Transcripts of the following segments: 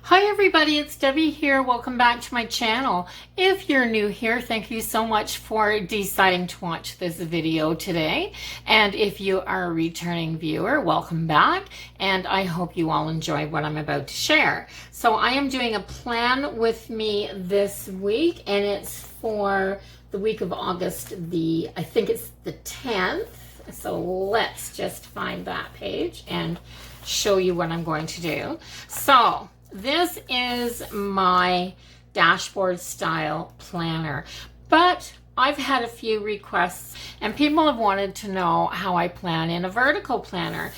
Hi everybody, it's Debbie here. Welcome back to my channel. If you're new here, thank you so much for deciding to watch this video today. And if you are a returning viewer, welcome back. And I hope you all enjoy what I'm about to share. So I am doing a plan with me this week, and it's for the week of August, I think it's the 10th. So let's just find that page and show you what I'm going to do. So this is my dashboard style planner, but I've had a few requests and people have wanted to know how I plan in a vertical planner.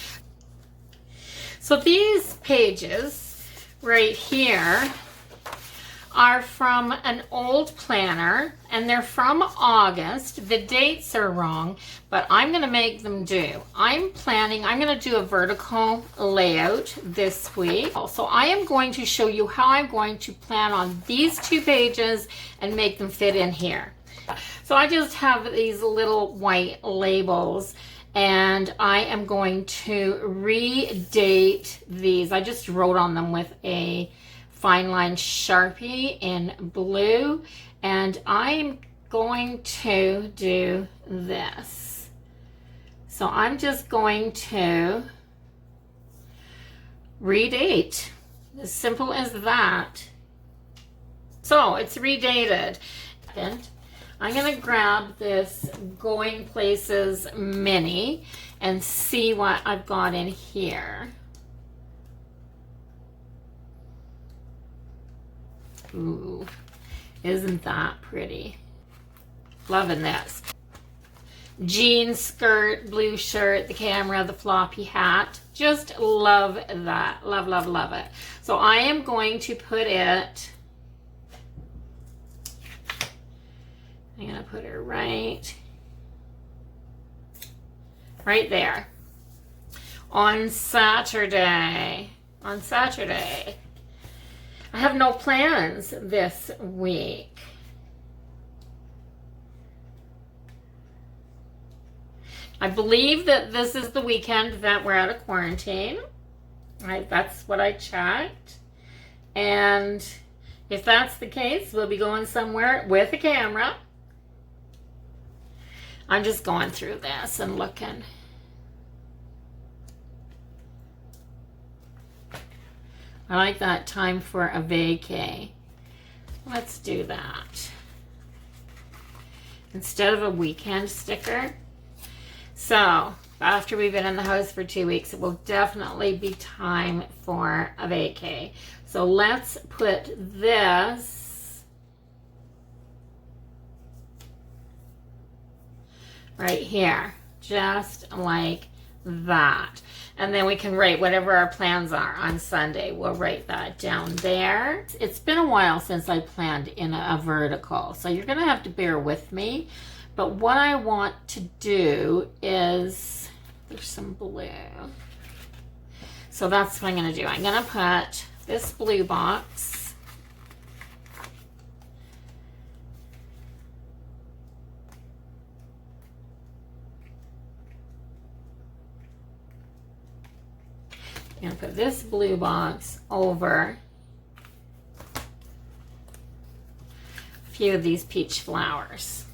So these pages right here are from an old planner, and they're from August. The dates are wrong, but I'm going to make them do. I'm going to do a vertical layout this week. So I am going to show you how I'm going to plan on these two pages and make them fit in here. So I just have these little white labels, and I am going to redate these. I just wrote on them with a fine line Sharpie in blue, and I'm going to do this. So I'm just going to redate, as simple as that. So it's redated. And I'm going to grab this Going Places mini and see what I've got in here. Ooh, isn't that pretty? Loving this. Jean skirt, blue shirt, the camera, the floppy hat. Just love that. Love, love, love it. So I am going to put it, I'm going to put it right there. On Saturday. I have no plans this week. I believe that this is the weekend that we're out of quarantine. That's what I checked. And if that's the case, we'll be going somewhere with a camera. I'm just going through this and looking. I like that time for a vacay. Let's do that. Instead of a weekend sticker. So, after we've been in the house for 2 weeks, it will definitely be time for a vacay. So let's put this right here, just like that. And then we can write whatever our plans are on Sunday. We'll write that down there. It's been a while since I planned in a vertical, so you're going to have to bear with me. But what I want to do is, there's some blue. So that's what I'm going to do. I'm going to put this blue box I'm going to put this blue box over a few of these peach flowers.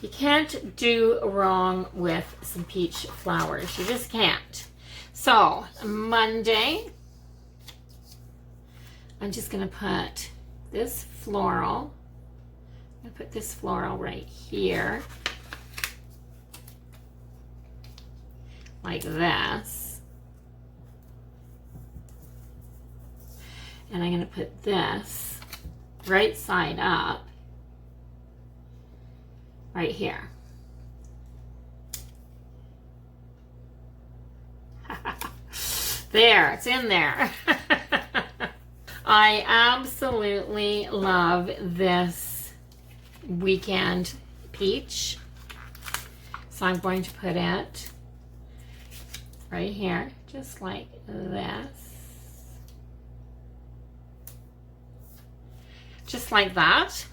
You can't do wrong with some peach flowers. You just can't. So, Monday, I'm just going to put this floral. I'm going to put this floral right here. Like this. And I'm going to put this right side up right here. There, it's in there. I absolutely love this weekend peach. So I'm going to put it right here, just like this. Just like that.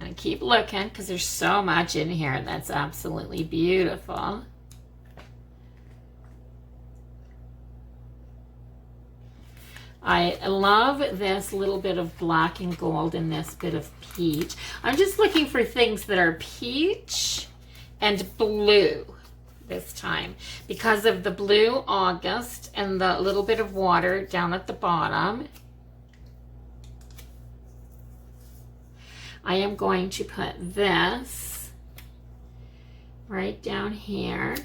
And keep looking because there's so much in here that's absolutely beautiful. I love this little bit of black and gold and this bit of peach. I'm just looking for things that are peach and blue this time because of the blue August and the little bit of water down at the bottom. I am going to put this right down here.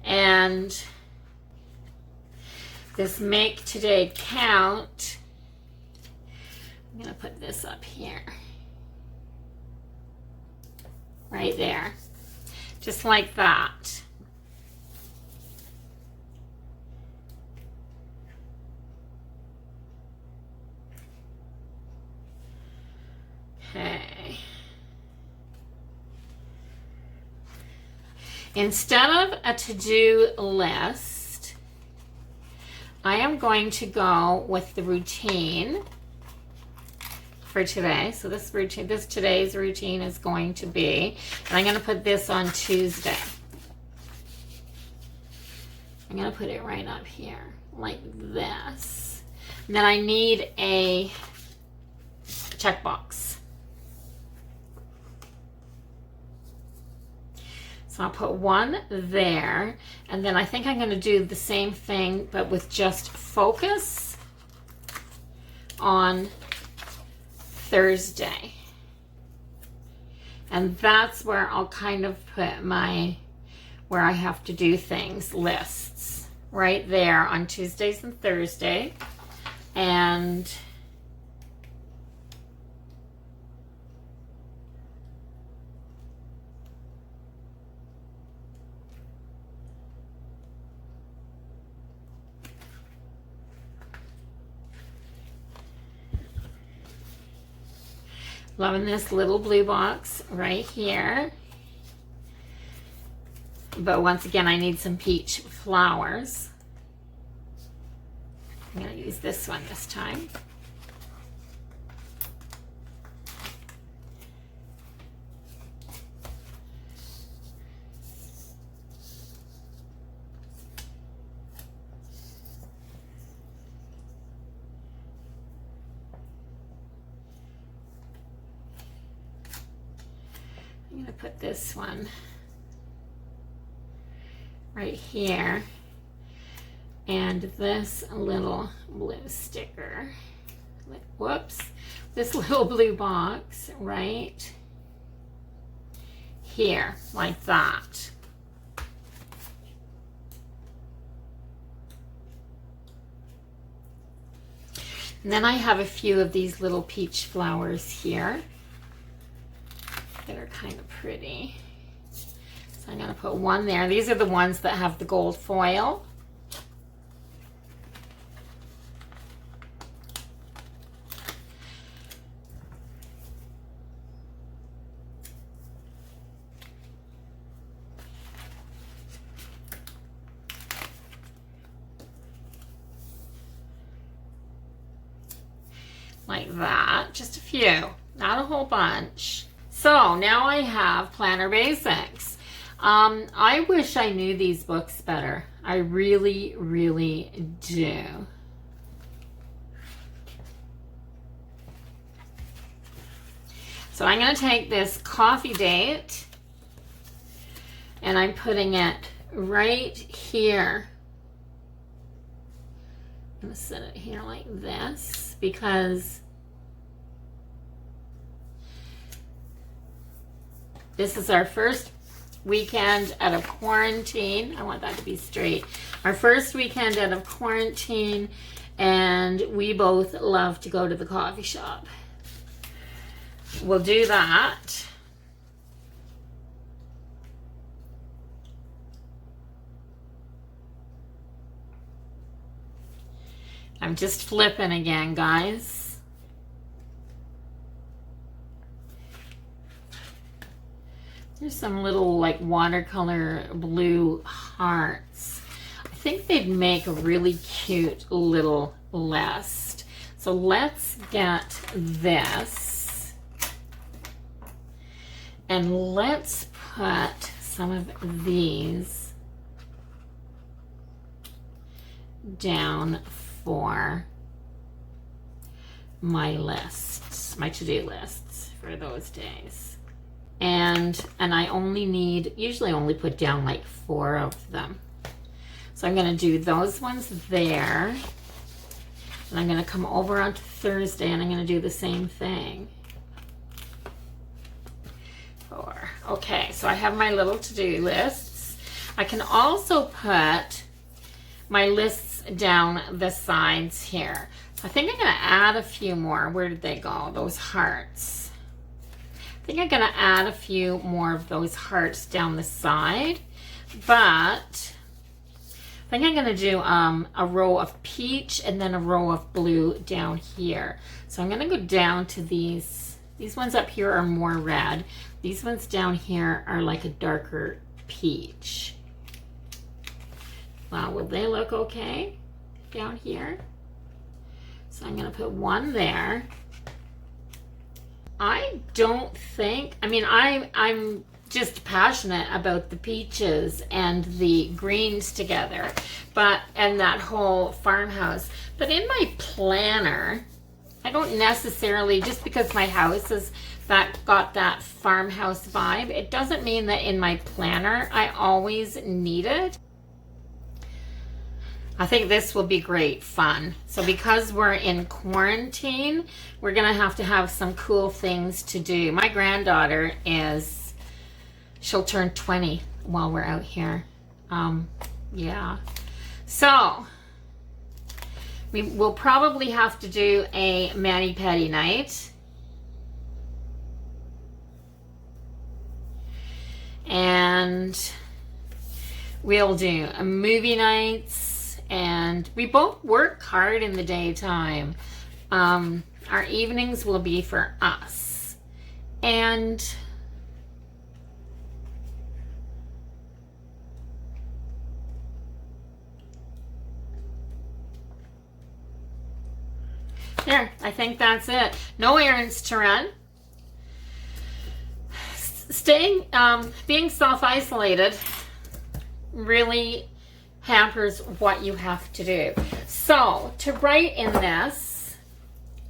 And this Make Today Count, I'm going to put this up here. Right there. Just like that. Okay. Instead of a to-do list, I am going to go with the routine for today. So this today's routine is going to be, and I'm going to put this on Tuesday. I'm going to put it right up here like this. And then I need a checkbox. So I'll put one there, and then I think I'm going to do the same thing, but with just focus on Thursday. And that's where I'll kind of put my, where I have to do things, lists, right there on Tuesdays and Thursday. And loving this little blue box right here. But once again, I need some peach flowers. I'm going to use this one this time. I'm going to put this one right here, and this little blue sticker, whoops, this little blue box right here, like that. And then I have a few of these little peach flowers here that are kind of pretty. So I'm going to put one there. These are the ones that have the gold foil. Like that, just a few, not a whole bunch. So now I have Planner Basics. I wish I knew these books better. I really, really do. So I'm going to take this Coffee Date and I'm putting it right here. I'm going to set it here like this because this is our first weekend out of quarantine. I want that to be straight. Our first weekend out of quarantine, and we both love to go to the coffee shop. We'll do that. I'm just flipping again, guys. There's some little like watercolor blue hearts. I think they'd make a really cute little list. So let's get this. And let's put some of these down for my lists, my to-do lists for those days. And I only need, usually only put down like 4 of them. So I'm going to do those ones there. And I'm going to come over onto Thursday and I'm going to do the same thing. 4. Okay, so I have my little to-do lists. I can also put my lists down the sides here. I think I'm going to add a few more. Where did they go? Those hearts. I think I'm going to add a few more of those hearts down the side. But I think I'm going to do a row of peach and then a row of blue down here. So I'm going to go down to these. These ones up here are more red. These ones down here are like a darker peach. Wow, will they look okay down here? So I'm going to put one there. I don't think, I mean, I'm just passionate about the peaches and the greens together, and that whole farmhouse. But in my planner, I don't necessarily, just because my house is got that farmhouse vibe, it doesn't mean that in my planner I always need it. I think this will be great fun. So because we're in quarantine, we're gonna have to have some cool things to do. My granddaughter she'll turn 20 while we're out here. Yeah. So we will probably have to do a mani-pedi night. And we'll do a movie nights. And we both work hard in the daytime. Our evenings will be for us. And there, I think that's it. No errands to run. Being self-isolated really hampers what you have to do. So to write in this,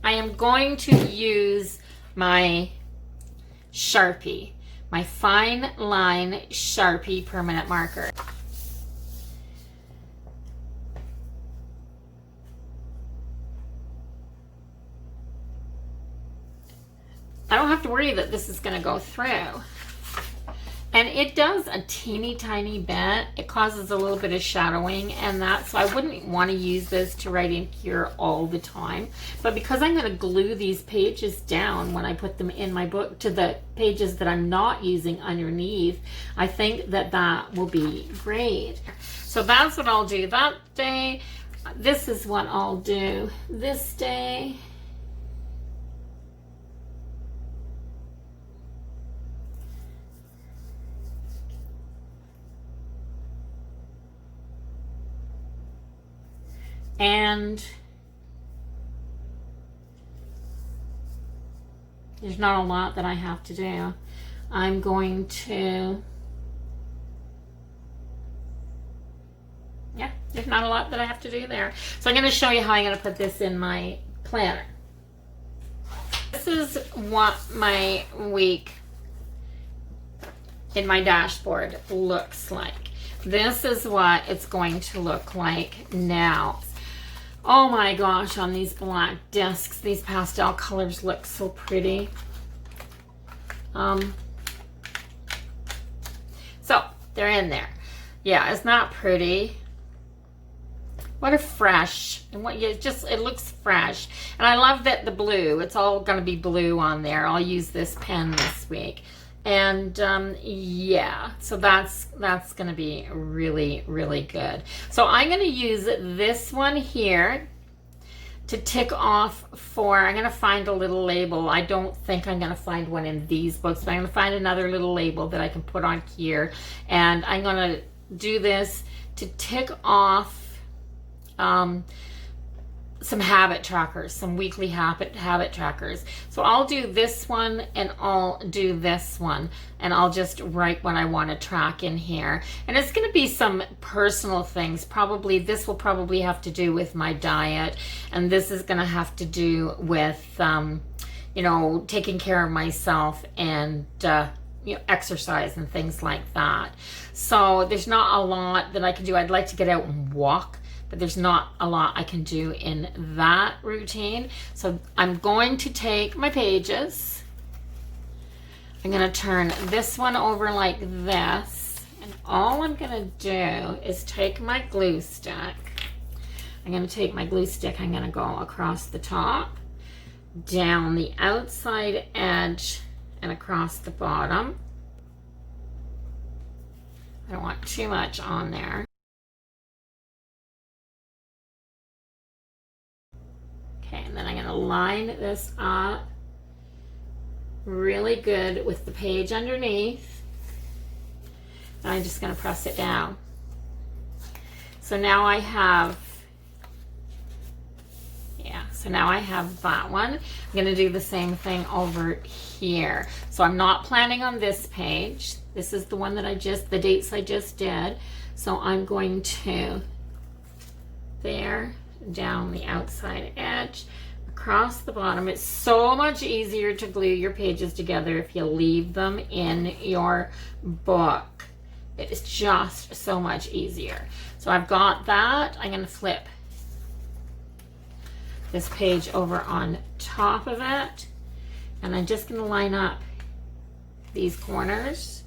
I am going to use my Sharpie, my fine line Sharpie permanent marker. I don't have to worry that this is going to go through. And it does a teeny tiny bit. It causes a little bit of shadowing and that, so I wouldn't want to use this to write in here all the time. But because I'm going to glue these pages down when I put them in my book to the pages that I'm not using underneath, I think that that will be great. So that's what I'll do that day. This is what I'll do this day. And there's not a lot that I have to do. I'm going to, yeah, there's not a lot that I have to do there. So I'm going to show you how I'm going to put this in my planner. This is what my week in my dashboard looks like. This is what it's going to look like now. Oh my gosh, on these black discs, these pastel colors look so pretty. So they're in there. Yeah, it's not pretty. What a fresh, and what you just, it looks fresh. And I love that the blue, it's all gonna be blue on there. I'll use this pen this week. And yeah, so that's gonna be really, really good. So I'm gonna use this one here to tick off for, I'm gonna find a little label. I don't think I'm gonna find one in these books, but I'm gonna find another little label that I can put on here. And I'm gonna do this to tick off some habit trackers, some weekly habit trackers. So I'll do this one and I'll do this one, and I'll just write what I want to track in here. And it's going to be some personal things. Probably this will probably have to do with my diet, and this is going to have to do with you know, taking care of myself and you know, exercise and things like that. So there's not a lot that I can do. I'd like to get out and walk, but there's not a lot I can do in that routine. So I'm going to take my pages. I'm going to turn this one over like this. And all I'm going to do is take my glue stick. I'm going to take my glue stick. I'm going to go across the top, down the outside edge, and across the bottom. I don't want too much on there. Okay, and then I'm going to line this up really good with the page underneath. And I'm just going to press it down. So now I have, so now I have that one. I'm going to do the same thing over here. So I'm not planning on this page. This is the one that the dates I just did. So I'm going to there, down the outside edge, across the bottom. It's so much easier to glue your pages together if you leave them in your book. It is just so much easier. So I've got that. I'm going to flip this page over on top of it, and I'm just going to line up these corners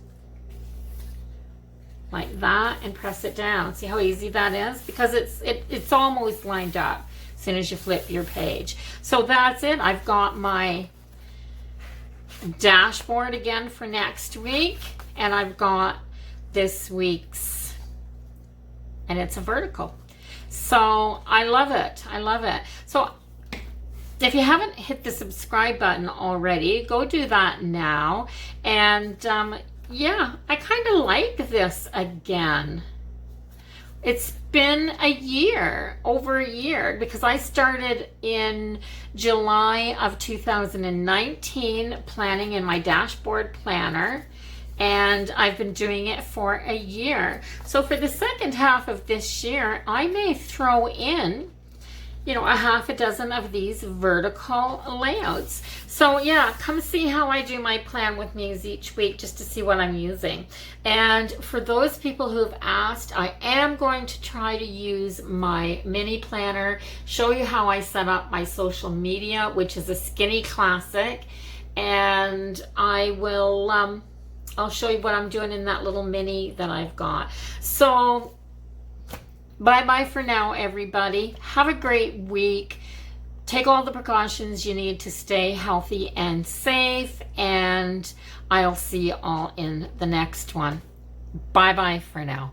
like that and press it down. See how easy that is? Because it's almost lined up as soon as you flip your page. So that's it. I've got my dashboard again for next week, and I've got this week's, and it's a vertical. So I love it. I love it. So if you haven't hit the subscribe button already, go do that now. And yeah, I kind of like this again. It's been a year, over a year, because I started in July of 2019 planning in my dashboard planner, and I've been doing it for a year. So for the second half of this year, I may throw in, you know, a half a dozen of these vertical layouts. So yeah, come see how I do my plan with Muse each week, just to see what I'm using. And for those people who have asked, I am going to try to use my mini planner, show you how I set up my social media, which is a Skinny Classic, and I will I'll show you what I'm doing in that little mini that I've got. So bye-bye for now, everybody. Have a great week. Take all the precautions you need to stay healthy and safe, and I'll see you all in the next one. Bye-bye for now.